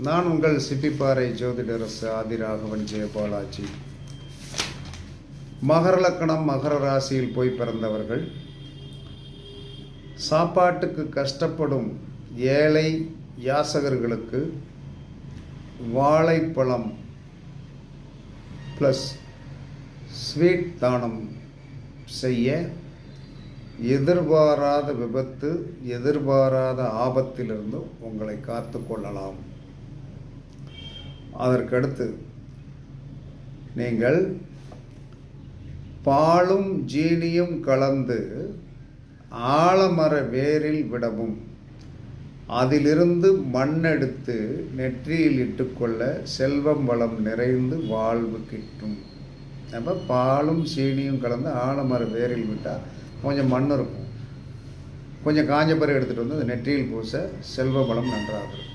நான் உங்கள் சிப்பிப்பாறை ஜோதிடரசு ஆதிராகவன் ஜெயபாலாஜி. மகர லக்கணம் மகர ராசியில் போய் பிறந்தவர்கள், சாப்பாட்டுக்கு கஷ்டப்படும் ஏழை யாசகர்களுக்கு வாழைப்பழம் ப்ளஸ் ஸ்வீட் தானம் செய்ய எதிர்பாராத விபத்து, எதிர்பாராத ஆபத்திலிருந்து உங்களை காத்து கொள்ளலாம். அதற்கடுத்து நீங்கள் பாலும் ஜீனியும் கலந்து ஆலமர வேரில் விடவும், அதிலிருந்து மண்ணெடுத்து நெற்றியில் இட்டுக்கொள்ள செல்வம் வளம் நிறைந்து வாழ்வு கிட்டும். அப்போ பாலும் சீனியும் கலந்து ஆலமர வேரில் விட்டால் கொஞ்சம் மண் இருக்கும், கொஞ்சம் காஞ்ச பிறகு எடுத்துகிட்டு வந்து நெற்றியில் பூச செல்வ வளம் நன்றாக இருக்கும்.